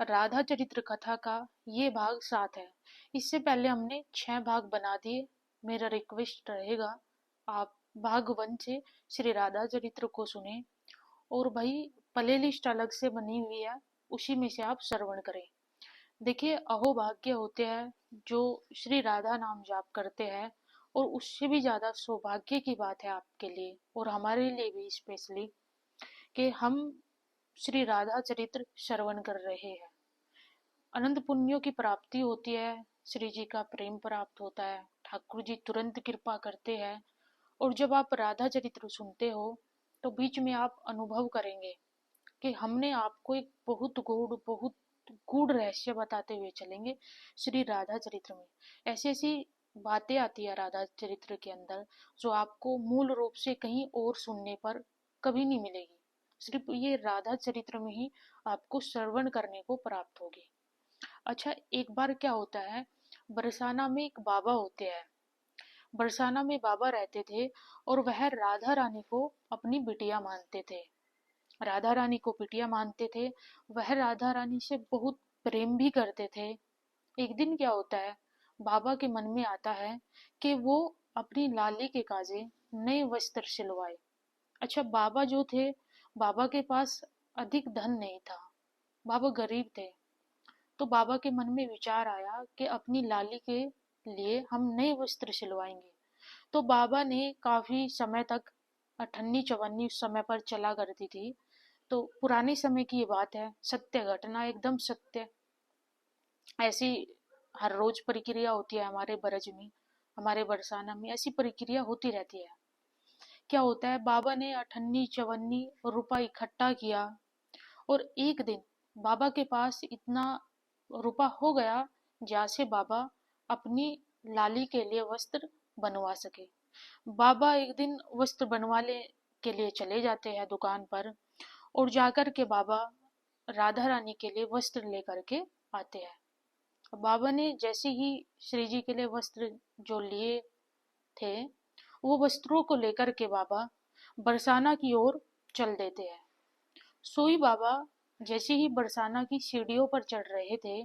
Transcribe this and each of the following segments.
राधा चरित्र कथा का ये भाग 7 है। इससे पहले हमने 6 भाग बना दिए। मेरा रिक्वेस्ट रहेगा आप भाग 1 से श्री राधा चरित्र को सुने और भाई प्ले लिस्ट अलग से बनी हुई है, उसी में से आप श्रवण करें। देखिए, अहोभाग्य होते हैं जो श्री राधा नाम जाप करते हैं, और उससे भी ज्यादा सौभाग्य की बात है आपके लिए और हमारे लिए भी स्पेशली कि हम श्री राधा चरित्र श्रवण कर रहे हैं। अनंत पुण्यों की प्राप्ति होती है, श्री जी का प्रेम प्राप्त होता है, ठाकुर जी तुरंत कृपा करते हैं। और जब आप राधा चरित्र सुनते हो तो बीच में आप अनुभव करेंगे कि हमने आपको एक बहुत गूढ़ रहस्य बताते हुए चलेंगे श्री राधा चरित्र में। ऐसी ऐसी बातें आती है राधा चरित्र के अंदर जो आपको मूल रूप से कहीं और सुनने पर कभी नहीं मिलेगी, सिर्फ ये राधा चरित्र में ही आपको श्रवण करने को प्राप्त होगी। अच्छा, एक बार क्या होता है, बरसाना में एक बाबा होते हैं। बरसाना में बाबा रहते थे और वह राधा रानी को अपनी बिटिया मानते थे। राधा रानी को बिटिया मानते थे। वह राधा रानी से बहुत प्रेम भी करते थे। एक दिन क्या होता है, बाबा के मन में आता है कि वो अपनी लाली के काजे नए वस्त्र सिलवाए। अच्छा, बाबा जो थे, बाबा के पास अधिक धन नहीं था, बाबा गरीब थे। तो बाबा के मन में विचार आया कि अपनी लाली के लिए हम नए वस्त्र सिलवाएंगे। तो बाबा ने काफी समय तक अठन्नी चवन्नी उस समय पर चला करती थी। तो पुराने समय की ये बात है, सत्य घटना, एकदम सत्य। ऐसी हर रोज प्रक्रिया होती है हमारे ब्रज में, हमारे बरसाना में ऐसी प्रक्रिया होती रहती है। क्या होता है, बाबा ने अठन्नी चवन्नी रुपया इकट्ठा किया और एक दिन बाबा के पास इतना रुपया हो गया जहाँ से बाबा अपनी लाली के लिए वस्त्र बनवा सके। बाबा एक दिन वस्त्र बनवाने के लिए चले जाते हैं दुकान पर, और जाकर के बाबा राधा रानी के लिए वस्त्र लेकर के आते हैं। बाबा ने जैसे ही श्री जी के लिए वस्त्र जो लिए थे, वो वस्त्रों को लेकर के बाबा बरसाना की ओर चल देते हैं। सोई बाबा जैसे ही बरसाना की सीढ़ियों पर चढ़ रहे थे,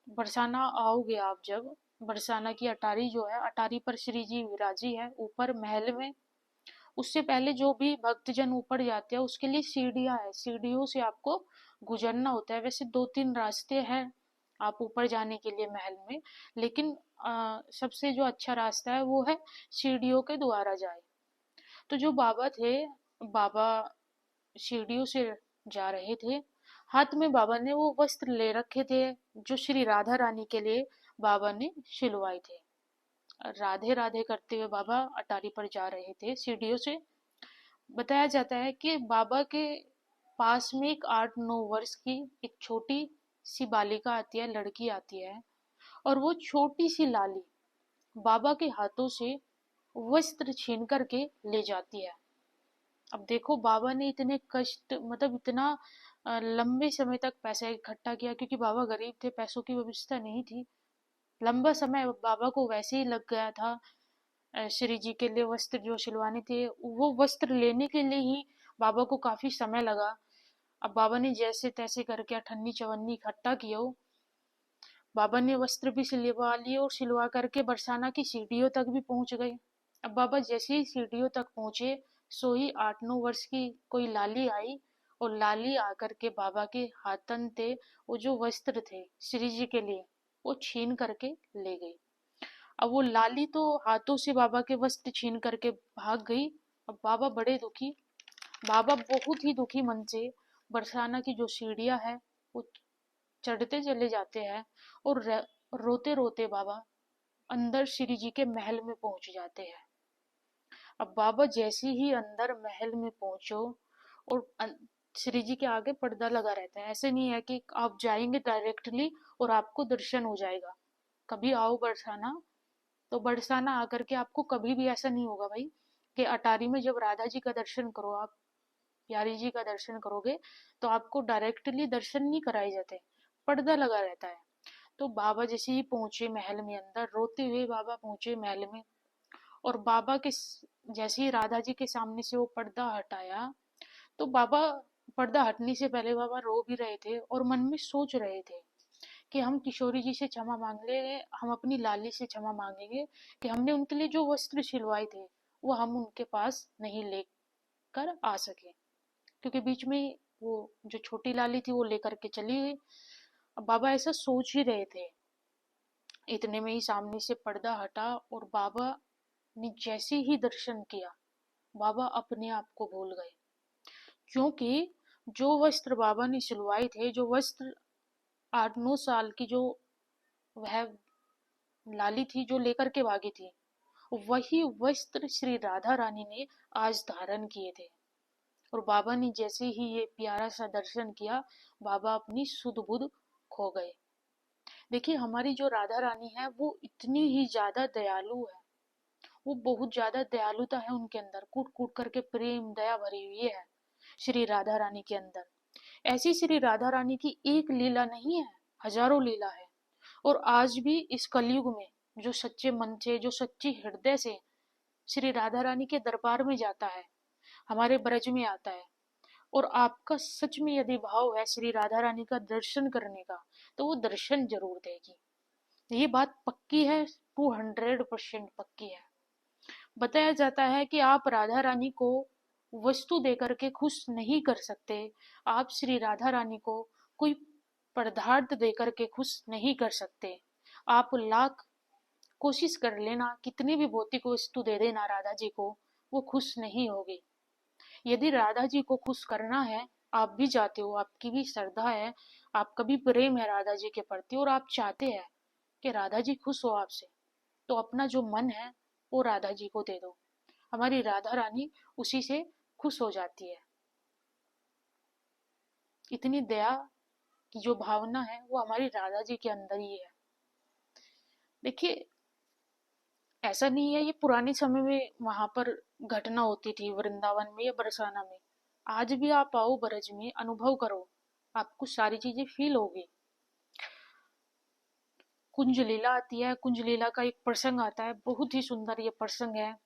बरसाना आओगे आप जब, बरसाना की अटारी जो है, अटारी पर श्री जी विराजी है ऊपर महल में। उससे पहले जो भी भक्तजन ऊपर जाते हैं उसके लिए सीढ़ियां है, सीढ़ियों से आपको गुजरना होता है। वैसे 2-3 रास्ते हैं आप ऊपर जाने के लिए महल में, लेकिन सबसे जो अच्छा रास्ता है वो है सीढ़ियों के द्वारा जाए। तो जो बाबा थे, बाबा सीढ़ियों से जा रहे थे। हाथ में बाबा ने वो वस्त्र ले रखे थे जो श्री राधा रानी के लिए बाबा ने सिलवाए थे। राधे राधे करते हुए बाबा अटारी पर जा रहे थे सीढ़ियों से। बताया जाता है कि बाबा के पास में एक 8-9 वर्ष की एक छोटी सी बालिका आती है, लड़की आती है, और वो छोटी सी लाली बाबा के हाथों से वस्त्र छीन करके ले जाती है। अब देखो, बाबा ने इतने कष्ट, मतलब इतना लंबे समय तक पैसा इकट्ठा किया, क्योंकि बाबा गरीब थे, पैसों की व्यवस्था नहीं थी। लंबा समय बाबा को वैसे ही लग गया था श्री जी के लिए वस्त्र जो सिलवाने थे, वो वस्त्र लेने के लिए ही बाबा को काफी समय लगा। अब बाबा ने जैसे तैसे करके अठन्नी चवन्नी इकट्ठा किया हो, बाबा ने वस्त्र भी सिलवा लिए और सिलवा करके बरसाना की सीढ़ियों तक भी पहुंच गए। अब बाबा जैसे ही सीढ़ियों तक पहुंचे, सो ही 8-9 वर्ष की कोई लाली आई, और लाली आकर के बाबा के हाथन थे वो जो वस्त्र थे श्री जी के लिए, वो छीन करके ले गई। अब वो लाली तो हाथों से बाबा के वस्त्र छीन करके भाग गई। अब बाबा बड़े दुखी, बाबा बहुत ही दुखी मन से बरसाना की जो सीढ़ियां है वो चढ़ते चले जाते हैं, और रोते रोते बाबा अंदर श्री जी के महल में पहुंच जाते हैं। अब बाबा जैसे ही अंदर महल में पहुंचो, और श्री जी के आगे पर्दा लगा रहता है। ऐसे नहीं है कि आप जाएंगे डायरेक्टली और आपको दर्शन हो जाएगा। कभी आओ बरसाना, तो बरसाना आकर के आपको कभी भी ऐसा नहीं होगा भाई कि अटारी में जब राधा जी का दर्शन करो, आप प्यारी जी का दर्शन करोगे, तो आपको डायरेक्टली दर्शन नहीं कराए जाते, पर्दा लगा रहता है। तो बाबा जैसे ही पहुंचे महल में, अंदर रोते हुए बाबा पहुंचे महल में, और बाबा के जैसे ही राधा जी के सामने से वो पर्दा हटाया, तो बाबा पर्दा हटने से पहले बाबा रो भी रहे थे और मन में सोच रहे थे कि हम किशोरी जी से क्षमा मांग ले, हम अपनी लाली से क्षमा मांगेंगे कि हमने उनके लिए जो वस्त्र सिलवाए थे वो हम उनके पास नहीं लेकर आ सके, क्योंकि बीच में वो जो छोटी लाली थी वो लेकर के चली गई। अब बाबा ऐसा सोच ही रहे थे, इतने में ही सामने से पर्दा हटा और बाबा ने जैसे ही दर्शन किया, बाबा अपने आप को भूल गए। क्योंकि जो वस्त्र बाबा ने सिलवाए थे, जो वस्त्र 8-9 साल की जो वह लाली थी जो लेकर के भागी थी, वही वस्त्र श्री राधा रानी ने आज धारण किए थे। और बाबा ने जैसे ही ये प्यारा सा दर्शन किया, बाबा अपनी सुध बुध खो गए। देखिए, हमारी जो राधा रानी है वो इतनी ही ज्यादा दयालु है, वो बहुत ज्यादा दयालुता है उनके अंदर, कूट कूट करके प्रेम दया भरी हुई है श्री राधा रानी के अंदर। ऐसी श्री राधा रानी की एक लीला नहीं है, हजारों लीला है। और आज भी इस कलयुग में जो सच्चे मन से, जो सच्ची हृदय से श्री राधा रानी के दरबार में जाता है, हमारे ब्रज में आता है, और आपका सच में यदि भाव है श्री राधा रानी का दर्शन करने का, तो वो दर्शन जरूर देगी। ये बात पक्की है, 200% पक्की है। बताया जाता है कि आप राधा रानी को वस्तु देकर के खुश नहीं कर सकते, आप श्री राधा रानी को कोई पदार्थ देकर के खुश नहीं कर सकते। आप लाख कोशिश कर लेना, कितनी भी भौतिक वस्तु दे देना राधा जी को, वो खुश नहीं होगी। यदि राधा जी को खुश करना है, आप भी चाहते हो, आपकी भी श्रद्धा है, आपका भी प्रेम है राधा जी के प्रति, और आप चाहते हैं कि राधा जी खुश हो आपसे, तो अपना जो मन है वो राधा जी को दे दो। हमारी राधा रानी उसी से खुश हो जाती है। इतनी दया की जो भावना है वो हमारी राधा जी के अंदर ही है। देखिए, ऐसा नहीं है ये पुराने समय में वहां पर घटना होती थी वृंदावन में या बरसाना में। आज भी आप आओ ब्रज में, अनुभव करो, आपको सारी चीजें फील होगी। कुंज लीला आती है, कुंज लीला का एक प्रसंग आता है, बहुत ही सुंदर ये प्रसंग है।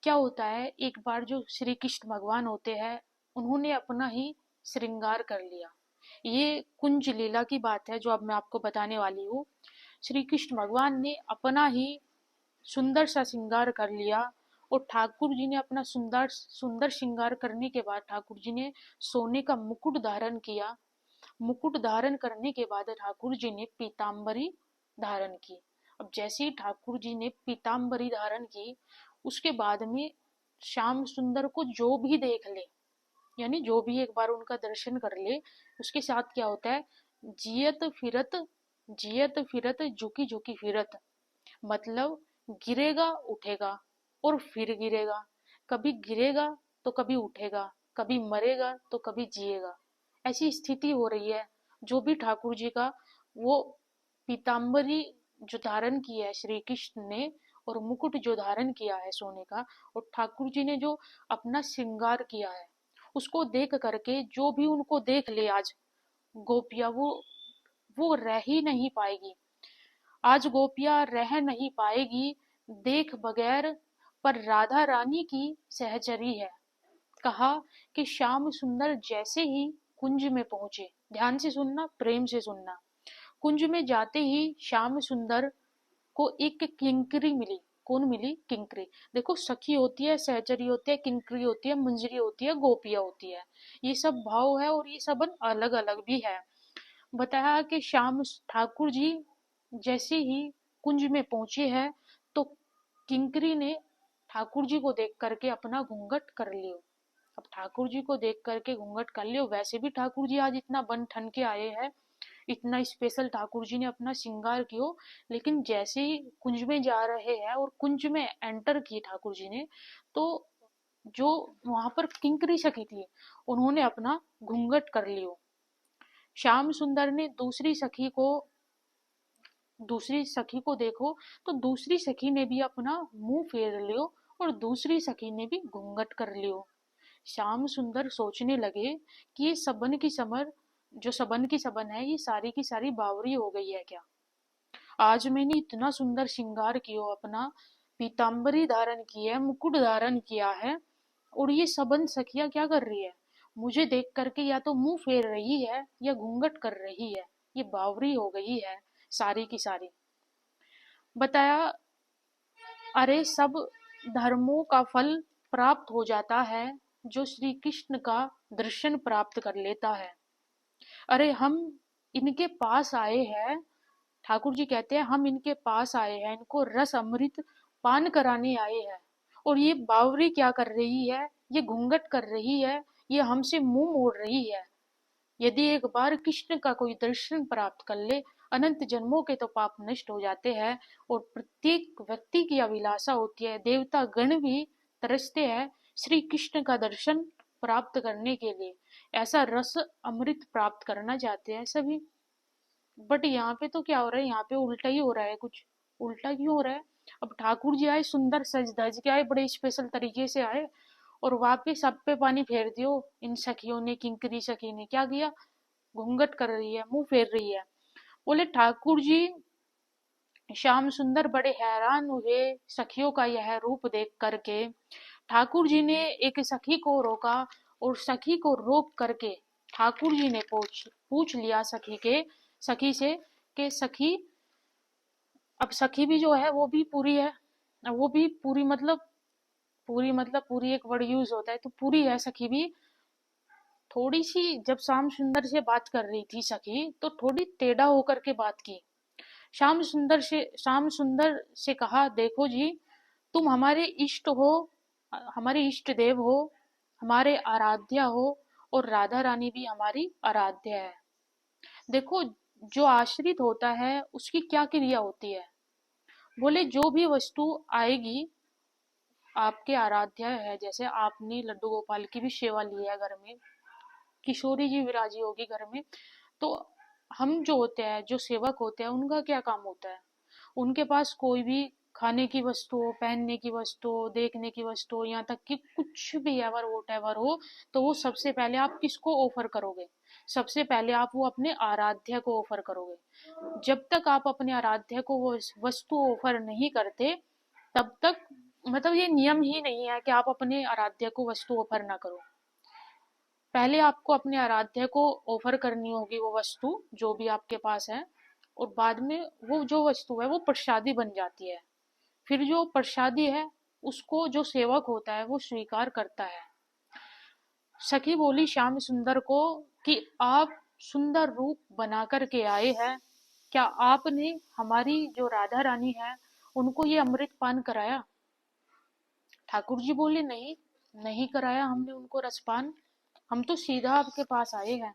क्या होता है, एक बार जो श्री कृष्ण भगवान होते हैं, उन्होंने अपना ही श्रृंगार कर लिया। ये कुंज लीला की बात है जो अब मैं आपको बताने वाली हूँ। श्री कृष्ण भगवान ने अपना ही सुंदर सा श्रृंगार कर लिया, और ठाकुर जी ने अपना सुंदर सुंदर श्रृंगार करने के बाद ठाकुर जी ने सोने का मुकुट धारण किया। मुकुट धारण करने के बाद ठाकुर जी ने पीताम्बरी धारण की। अब जैसे ही ठाकुर जी ने पीताम्बरी धारण की, उसके बाद में श्याम सुंदर को जो भी देख ले, यानी जो भी एक बार उनका दर्शन कर ले, उसके साथ क्या होता है, जियत फिरत झुकी झुकी फिरत, मतलब गिरेगा उठेगा और फिर गिरेगा, कभी गिरेगा तो कभी उठेगा, कभी मरेगा तो कभी जिएगा। ऐसी स्थिति हो रही है। जो भी ठाकुर जी का वो पीताम्बरी जो धारण किया है श्री कृष्ण ने, और मुकुट जो धारण किया है सोने का, और ठाकुर जी ने जो अपना श्रृंगार किया है, उसको देख करके जो भी उनको देख ले आज, गोपिया वो रह ही नहीं पाएगी। आज गोपियां रह नहीं पाएगी देख बगैर, पर राधा रानी की सहचरी है। कहा कि श्याम सुंदर जैसे ही कुंज में पहुंचे, ध्यान से सुनना, प्रेम से सुनना, कुंज में जाते ही श्याम सुंदर को एक किंकरी मिली। कौन मिली? किंकरी। देखो, सखी होती है, सहचरी होती है, किंकरी होती है, मंजरी होती है, गोपिया होती है, ये सब भाव है, और ये सब अलग अलग भी है। बताया कि श्याम ठाकुर जी जैसे ही कुंज में पहुंचे हैं, तो किंकरी ने ठाकुर जी को देख करके अपना घूंघट कर लियो। अब ठाकुर जी को देख करके घूंघट कर लियो, वैसे भी ठाकुर जी आज इतना बन ठन के आए हैं, इतना स्पेशल ठाकुर जी ने अपना श्रृंगार कियो, लेकिन जैसे ही कुंज में जा रहे हैं और कुंज में एंटर किए ठाकुर जी ने, तो जो वहां पर किंकरी सखी थी, उन्होंने अपना घूंघट कर लियो। श्याम सुंदर ने दूसरी सखी को देखो, तो दूसरी सखी ने भी अपना मुंह फेर लियो, और दूसरी सखी ने भी घूंघट कर लियो। श्याम सुंदर सोचने लगे कि ये सबन की समर, जो सबन की सबन है, ये सारी की सारी बावरी हो गई है क्या? आज मैंने इतना सुंदर श्रृंगार किया, अपना पीताम्बरी धारण की है, मुकुट धारण किया है, और ये सबन सखियां क्या कर रही है? मुझे देख करके या तो मुंह फेर रही है या घूंघट कर रही है, ये बावरी हो गई है सारी की सारी। बताया, अरे सब धर्मों का फल प्राप्त हो जाता है जो श्री कृष्ण का दर्शन प्राप्त कर लेता है। अरे हम इनके पास आए हैं, ठाकुर जी कहते हैं हम इनके पास आए हैं, इनको रस अमृत पान कराने आए हैं, और ये बावरी क्या कर रही है, ये घूंघट कर रही है, ये हमसे मुंह मोड़ रही है। यदि एक बार कृष्ण का कोई दर्शन प्राप्त कर ले, अनंत जन्मों के तो पाप नष्ट हो जाते हैं, और प्रत्येक व्यक्ति की अभिलाषा होती है, देवता गण भी तरसते हैं श्री कृष्ण का दर्शन प्राप्त करने के लिए, ऐसा रस अमृत प्राप्त करना चाहते हैं सभी। बट यहाँ पे तो क्या हो रहा है, यहाँ पे उल्टा ही हो रहा है, कुछ उल्टा क्यों हो रहा है। अब ठाकुर जी आए, सुंदर सज धज के आए, बड़े स्पेशल तरीके से आए, और वहां पे सब पे पानी फेर दियो। इन सखियों ने, किंकरी सखी ने क्या किया, घूंघट कर रही है, मुंह फेर रही है। बोले ठाकुर जी, श्याम सुंदर बड़े हैरान हुए सखियों का यह रूप देख करके। ठाकुर जी ने एक सखी को रोका, और सखी को रोक करके ठाकुर जी ने पूछ पूछ लिया सखी से कि सखी, अब सखी भी जो है वो भी पूरी है, वो भी पूरी मतलब, पूरी एक वर्ड यूज होता है, तो पूरी है सखी भी। थोड़ी सी जब श्याम सुंदर से बात कर रही थी सखी, तो थोड़ी टेढ़ा होकर के बात की। श्याम सुंदर से कहा, देखो जी, तुम हमारे इष्ट हो, हमारे इष्ट देव हो, हमारे आराध्या हो, और राधा रानी भी हमारी आराध्या है। देखो, जो आश्रित होता है उसकी क्या क्रिया होती है। बोले जो भी वस्तु आएगी, आपके आराध्या है, जैसे आपने लड्डू गोपाल की भी सेवा ली है घर में, किशोरी जी विराजी होगी घर में, तो हम जो होते हैं, जो सेवक होते हैं, उनका क्या काम होता है, उनके पास कोई भी खाने की वस्तु हो, पहनने की वस्तु हो, देखने की वस्तु हो, यहाँ तक कि कुछ भी एवर वोट एवर हो, तो वो सबसे पहले आप किसको ऑफर करोगे, सबसे पहले आप वो अपने आराध्य को ऑफर करोगे। जब तक आप अपने आराध्य को वो वस्तु ऑफर नहीं करते, तब तक, मतलब ये नियम ही नहीं है कि आप अपने आराध्य को वस्तु ऑफर ना करो। पहले आपको अपने आराध्य को ऑफर करनी होगी वो वस्तु जो भी आपके पास है, और बाद में वो जो वस्तु है वो प्रसादी बन जाती है। फिर जो प्रसादी है उसको जो सेवक होता है वो स्वीकार करता है। सखी बोली श्याम सुंदर को कि आप सुंदर रूप बना करके आए हैं, क्या आपने हमारी जो राधा रानी है उनको ये अमृत पान कराया। ठाकुर जी बोले, नहीं, नहीं कराया हमने उनको रसपान, हम तो सीधा आपके पास आए हैं।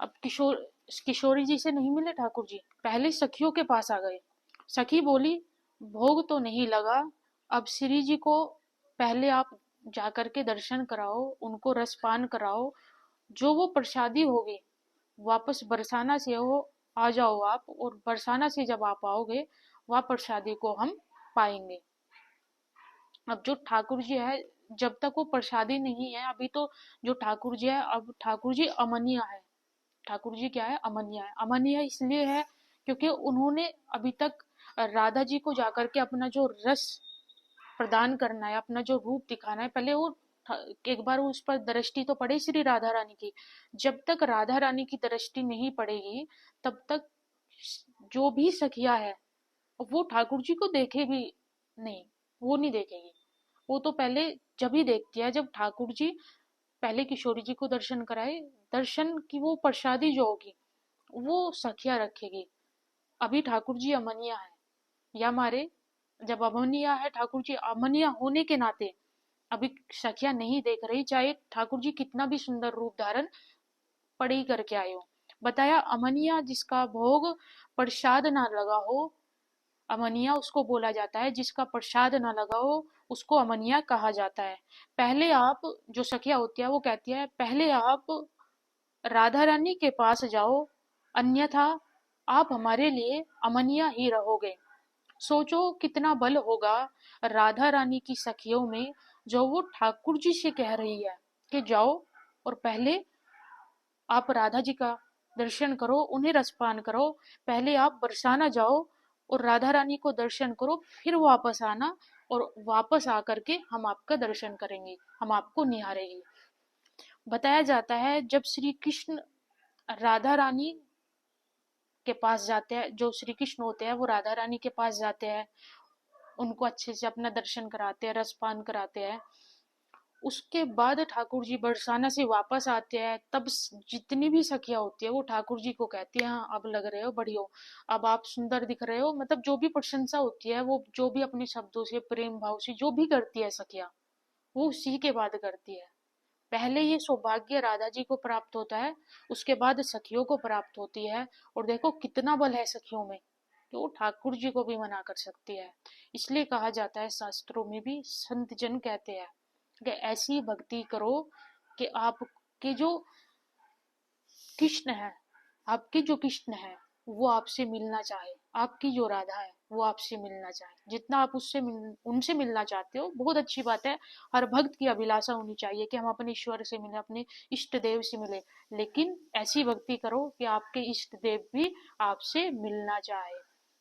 अब किशोरी जी से नहीं मिले ठाकुर जी, पहले सखियों के पास आ गए। सखी बोली, भोग तो नहीं लगा, अब श्री जी को पहले आप जाकर के दर्शन कराओ, उनको रसपान कराओ, जो वो प्रसादी होगी वापस बरसाना से हो आ जाओ आप, और बरसाना से जब आप आओगे वह प्रसादी को हम पाएंगे। अब जो ठाकुर जी है, जब तक वो प्रसादी नहीं है अभी तो, जो ठाकुर जी है, अब ठाकुर जी अमनिया है। ठाकुर जी क्या है, अमनिया है। अमनिया इसलिए है क्योंकि उन्होंने अभी तक राधा जी को जाकर के अपना जो रस प्रदान करना है, अपना जो रूप दिखाना है, पहले वो एक बार उस पर दृष्टि तो पड़े श्री राधा रानी की। जब तक राधा रानी की दृष्टि नहीं पड़ेगी, तब तक जो भी सखिया है वो ठाकुर जी को देखेगी नहीं, वो नहीं देखेगी। वो तो पहले जब ही देखती है जब ठाकुर जी पहले किशोरी जी को दर्शन कराए, दर्शन की वो प्रसादी जो होगी वो सखिया रखेगी। अभी ठाकुर जी अमनिया है, या मारे, जब अमनिया है ठाकुर जी, अमनिया होने के नाते अभी सखिया नहीं देख रही, चाहे ठाकुर जी कितना भी सुंदर रूप धारण पढ़ी करके आए हो। बताया, अमनिया जिसका भोग प्रसाद ना लगा हो, अमनिया उसको बोला जाता है, जिसका प्रसाद ना लगा हो उसको अमनिया कहा जाता है। पहले आप, जो सखिया होती है वो कहती है, पहले आप राधा रानी के पास जाओ, अन्यथा आप हमारे लिए अमनिया ही रहोगे। सोचो कितना बल होगा राधा रानी की सखियों में, जो वो ठाकुर जी से कह रही है कि जाओ और पहले आप राधा जी का दर्शन करो, उन्हें रसपान करो, पहले आप बरसाना जाओ और राधा रानी को दर्शन करो, फिर वापस आना, और वापस आकर के हम आपका दर्शन करेंगे, हम आपको निहारेंगे। बताया जाता है जब श्री कृष्ण राधा रानी के पास जाते हैं, जो श्री कृष्ण होते हैं वो राधा रानी के पास जाते हैं, उनको अच्छे से अपना दर्शन कराते हैं, रसपान कराते हैं। उसके बाद ठाकुर जी बरसाना से वापस आते हैं, तब जितनी भी सखियां होती है वो ठाकुर जी को कहती है, हाँ अब लग रहे हो बढ़िया, अब आप सुंदर दिख रहे हो, मतलब जो भी प्रशंसा होती है, वो जो भी अपने शब्दों से प्रेम भाव से जो भी करती है सखियां, वो उसी के बाद करती है। पहले ये सौभाग्य राधा जी को प्राप्त होता है, उसके बाद सखियों को प्राप्त होती है। और देखो कितना बल है सखियों में कि वो ठाकुर जी को भी मना कर सकती है। इसलिए कहा जाता है शास्त्रों में भी, संत जन कहते हैं कि ऐसी भक्ति करो कि आपके जो कृष्ण है, आपके जो कृष्ण है वो आपसे मिलना चाहे, आपकी जो राधा है वो आपसे मिलना चाहे। जितना आप उनसे मिलना चाहते हो, बहुत अच्छी बात है। हर भक्त की अभिलाषा होनी चाहिए कि हम अपने ईश्वर से मिले, अपने इष्ट देव से मिले, लेकिन ऐसी भक्ति करो कि आपके इष्ट देव भी आपसे मिलना चाहे।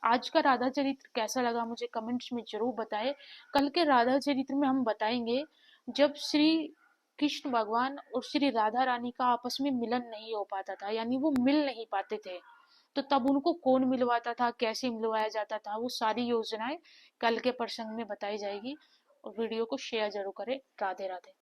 आज का राधा चरित्र कैसा लगा मुझे कमेंट्स में जरूर बताएं। कल के राधा चरित्र में हम बताएंगे जब श्री कृष्ण भगवान और श्री राधा रानी का आपस में मिलन नहीं हो पाता था, यानी वो मिल नहीं पाते थे, तो तब उनको कौन मिलवाता था, कैसे मिलवाया जाता था, वो सारी योजनाएं कल के प्रसंग में बताई जाएगी। और वीडियो को शेयर जरूर करें। राधे राधे।